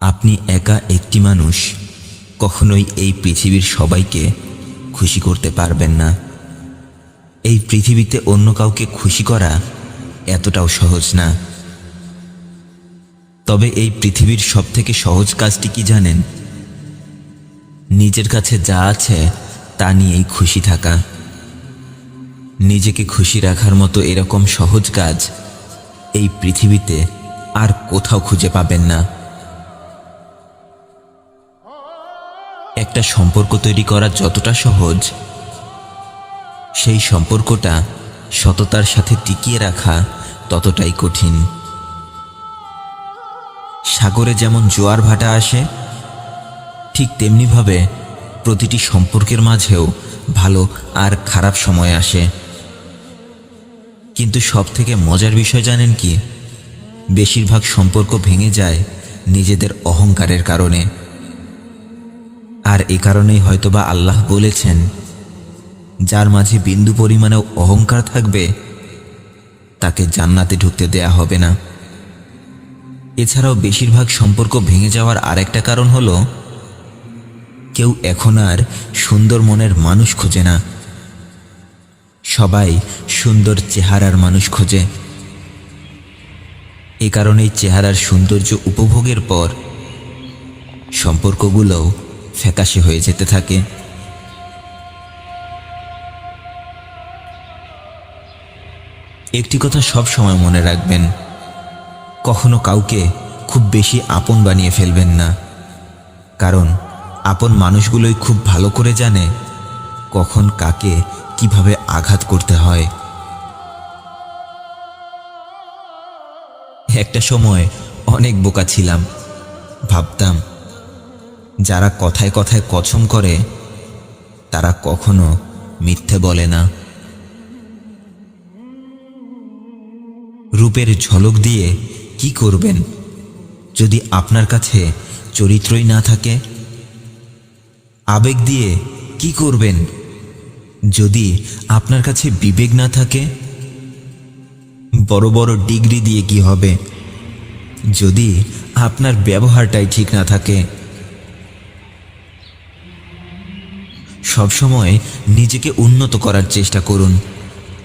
আপনি একা একটি মানুষ কখনোই এই পৃথিবীর সবাইকে খুশি করতে পারবেন না। এই পৃথিবীতে অন্য কাউকে খুশি করা এতটাও সহজ না। তবে এই পৃথিবীর সবথেকে সহজ কাজটি কি জানেন? নিজের কাছে যা আছে তা নিয়েই খুশি থাকা। নিজেকে খুশি রাখার মতো এরকম সহজ কাজ এই পৃথিবীতে আর কোথাও খুঁজে পাবেন না। একটা সম্পর্ক তৈরি করা যতটা সহজ, সেই সম্পর্কটা সততার সাথে টিকিয়ে রাখা ততটাই কঠিন। সাগরে যেমন জোয়ার ভাটা আসে, ঠিক তেমনিভাবে প্রতিটি সম্পর্কের মাঝেও ভালো আর খারাপ সময় আসে। কিন্তু সবথেকে মজার বিষয় জানেন কি? বেশিরভাগ সম্পর্ক ভেঙে যায় নিজেদের অহংকারের কারণে। আর এ কারণেই হয়তোবা আল্লাহ বলেছেন, যার মাঝে বিন্দু পরিমাণেও অহংকার থাকবে তাকে জান্নাতে ঢুকতে দেয়া হবে না। এছাড়াও বেশিরভাগ সম্পর্ক ভেঙে যাওয়ার আরেকটা কারণ হলো, কেউ এখন আর সুন্দর মনের মানুষ খোঁজে না। সবাই সুন্দর চেহারার মানুষ খোঁজে। এ কারণেই চেহারার সৌন্দর্য উপভোগের পর সম্পর্কগুলোও ফ্যাকাশে হয়ে যেতে থাকে। একটি কথা সব সময় মনে রাখবেন, কখনো কাউকে খুব বেশি আপন বানিয়ে ফেলবেন না। কারণ আপন মানুষগুলোই খুব ভালো করে জানে কখন কাকে কিভাবে আঘাত করতে হয়। একটা সময় অনেক বোকা ছিলাম। ভাবতাম যারা কথায় কথায় কসম করে তারা কখনো মিথ্যে বলে না। রূপের ঝলক দিয়ে কি করবেন যদি আপনার কাছে চরিত্রই না থাকে? আবেগ দিয়ে কি করবেন যদি আপনার কাছে বিবেক না থাকে? বড় বড় ডিগ্রি দিয়ে কি হবে যদি আপনার ব্যবহারটাই ঠিক না থাকে? সবসময় নিজেকে উন্নত করার চেষ্টা করুন,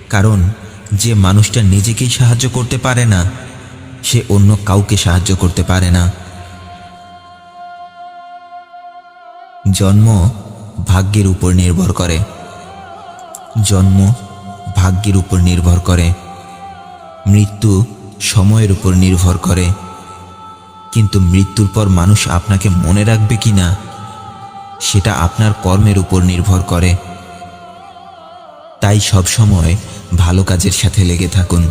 কারণ যে মানুষটা নিজেকেই সাহায্য করতে পারে না, সে অন্য কাউকে সাহায্য করতে পারে না। জন্ম ভাগ্যের উপর নির্ভর করে। জন্ম ভাগ্যের উপর নির্ভর করে। মৃত্যু সময়ের উপর নির্ভর করে। কিন্তু মৃত্যুর পর মানুষ আপনাকে মনে রাখবে কিনা সেটা আপনার কর্মের উপর নির্ভর করে। তাই সব সময় ভালো কাজের সাথে লেগে থাকুন।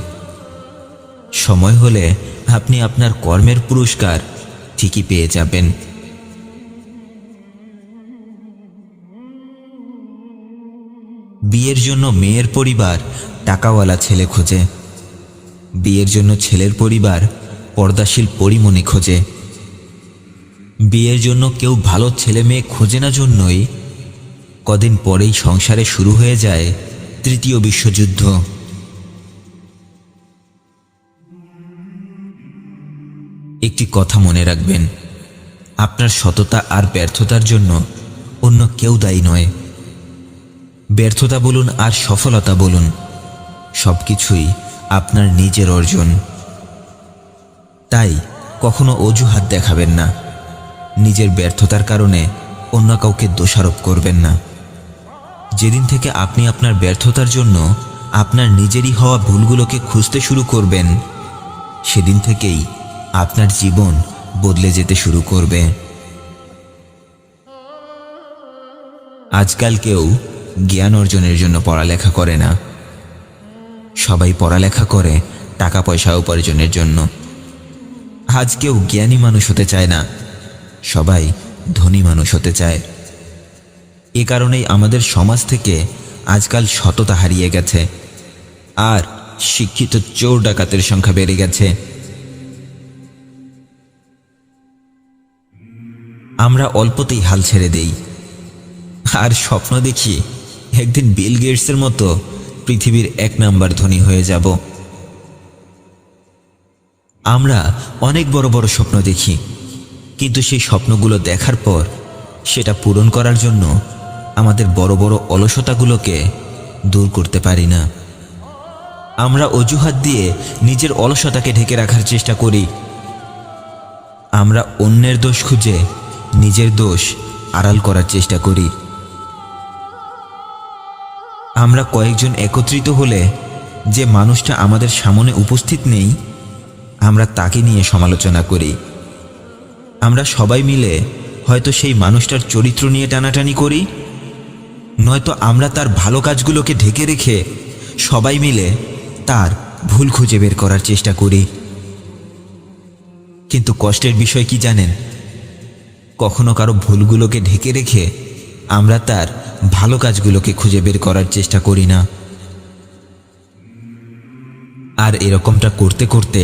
সময় হলে আপনি আপনার কর্মের পুরস্কার ঠিকই পেয়ে যাবেন। বিয়ের জন্য মেয়ের পরিবার টাকাওয়ালা ছেলে খোঁজে। বিয়ের জন্য ছেলের পরিবার পর্দাশীল পরিমণি খোঁজে। বিয়ের জন্য কেউ ভালো ছেলে মেয়ে খোঁজে না জন্যই কদিন পরেই সংসারে শুরু হয়ে যায় তৃতীয় বিশ্বযুদ্ধ। একটি কথা মনে রাখবেন, আপনার সততা আর ব্যর্থতার জন্য অন্য কেউ দায়ী নয়। ব্যর্থতা বলুন আর সফলতা বলুন, সবকিছুই আপনার নিজের অর্জন। তাই কখনো অজুহাত দেখাবেন না। নিজের ব্যর্থতার কারণে অন্য কাউকে দোষারোপ করবেন না। যেদিন থেকে আপনি আপনার ব্যর্থতার জন্য আপনার নিজেরই হওয়া ভুলগুলোকে খুঁজতে শুরু করবেন, সেদিন থেকেই আপনার জীবন বদলে যেতে শুরু করবে। আজকাল কেউ জ্ঞান অর্জনের জন্য পড়ালেখা করে না। সবাই পড়ালেখা করে টাকা পয়সা উপার্জনের জন্য। আজ কেউ জ্ঞানী মানুষ হতে চায় না, সবাই ধনী মানুষ হতে চায়। এ কারণেই আমাদের সমাজ থেকে আজকাল সততা হারিয়ে গেছে, আর শিক্ষিত চোর ডাকাতের সংখ্যা বেড়ে গেছে। আমরা অল্পতেই হাল ছেড়ে দেই, আর স্বপ্ন দেখি একদিন বিল গেটসের মতো পৃথিবীর 1 নাম্বার ধনী হয়ে যাব। আমরা অনেক বড় বড় স্বপ্ন দেখি, কিন্তু সেই স্বপ্নগুলো দেখার পর সেটা পূরণ করার জন্য আমাদের বড় বড় অলসতাগুলোকে দূর করতে পারি না। আমরা অজুহাত দিয়ে নিজের অলসতাকে ঢেকে রাখার চেষ্টা করি। আমরা অন্যের দোষ খুঁজে নিজের দোষ আড়াল করার চেষ্টা করি। আমরা কয়েকজন একত্রিত হলে যে মানুষটা আমাদের সামনে উপস্থিত নেই, আমরা তাকে নিয়ে সমালোচনা করি। আমরা সবাই মিলে হয়তো সেই মানুষটার চরিত্র নিয়ে টানাটানি করি, নয়তো আমরা তার ভালো কাজগুলোকে ঢেকে রেখে সবাই মিলে তার ভুল খুঁজে বের করার চেষ্টা করি। কিন্তু কষ্টের বিষয় কি জানেন? কখনো কারো ভুলগুলোকে ঢেকে রেখে আমরা তার ভালো কাজগুলোকে খুঁজে বের করার চেষ্টা করি না। আর এরকমটা করতে করতে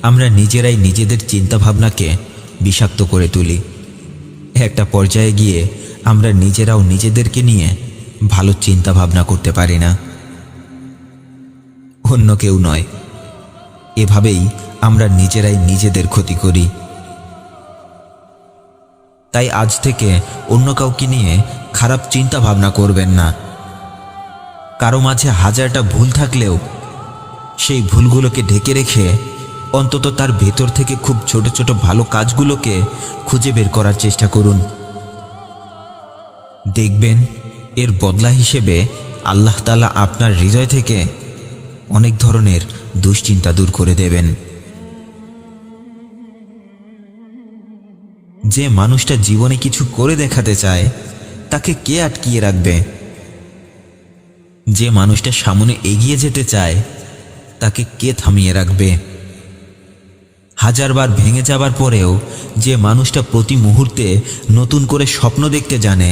আমরা নিজেরাই নিজেদের চিন্তাভাবনাকে বিষাক্ত করে তুলি। একটা পর্যায়ে গিয়ে আমরা নিজেরাও নিজেদেরকে নিয়ে ভালো চিন্তা ভাবনা করতে পারি না, অন্য কেউ নয়। এভাবেই আমরা নিজেরাই নিজেদের ক্ষতি করি। তাই আজ থেকে অন্য কাউকে নিয়ে খারাপ চিন্তা ভাবনা করবেন না। কারো মাঝে হাজারটা ভুল থাকলেও সেই ভুলগুলোকে ঢেকে রেখে অন্তত তার ভেতর থেকে খুব ছোট ছোট ভালো কাজগুলোকে খুঁজে বের করার চেষ্টা করুন। দেখবেন এর বদলা হিসেবে আল্লাহ তাআলা আপনার হৃদয় থেকে অনেক ধরনের দুশ্চিন্তা দূর করে দেবেন। যে মানুষটা জীবনে কিছু করে দেখাতে চায় তাকে কে আটকিয়ে রাখবে? যে মানুষটা সামনে এগিয়ে যেতে চায় তাকে কে থামিয়ে রাখবে? হাজারবার ভেঙে যাবার পরেও যে মানুষটা প্রতি মুহূর্তে নতুন করে স্বপ্ন দেখতে জানে,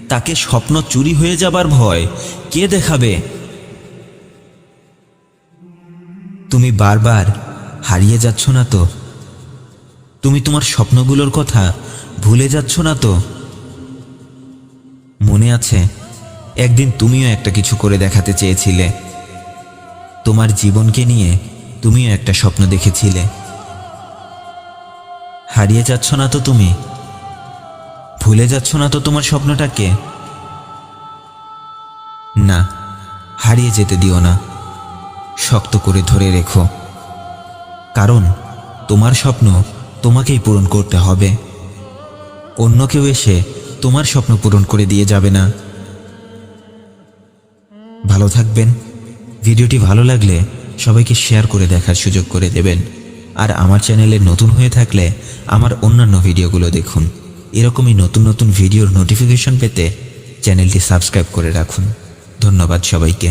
তাকে স্বপ্ন চুরি হয়ে যাবার ভয় কে দেখাবে? তুমি বারবার হারিয়ে যাচ্ছ না তো? তুমি তোমার স্বপ্নগুলোর কথা ভুলে যাচ্ছ না তো? মনে আছে একদিন তুমিও একটা কিছু করে দেখাতে চেয়েছিলে। তোমার জীবনকে নিয়ে তুমিও একটা স্বপ্ন দেখেছিলে। হারিয়ে যাচ্ছ না তো? তুমি ভুলে যাচ্ছ না তো তোমার স্বপ্নটাকে? না, হারিয়ে যেতে দিও না, শক্ত করে ধরে রেখো। কারণ তোমার স্বপ্ন তোমাকেই পূরণ করতে হবে, অন্য কেউ এসে তোমার স্বপ্ন পূরণ করে দিয়ে যাবে না। ভালো থাকবেন। ভিডিওটি ভালো লাগলে সবাইকে শেয়ার করে দেখার সুযোগ করে দেবেন। আর আমার চ্যানেলে নতুন হয়ে থাকলে আমার অন্যান্য ভিডিওগুলো দেখুন। এরকমই নতুন নতুন ভিডিওর নোটিফিকেশন পেতে চ্যানেলটি সাবস্ক্রাইব করে রাখুন। ধন্যবাদ সবাইকে।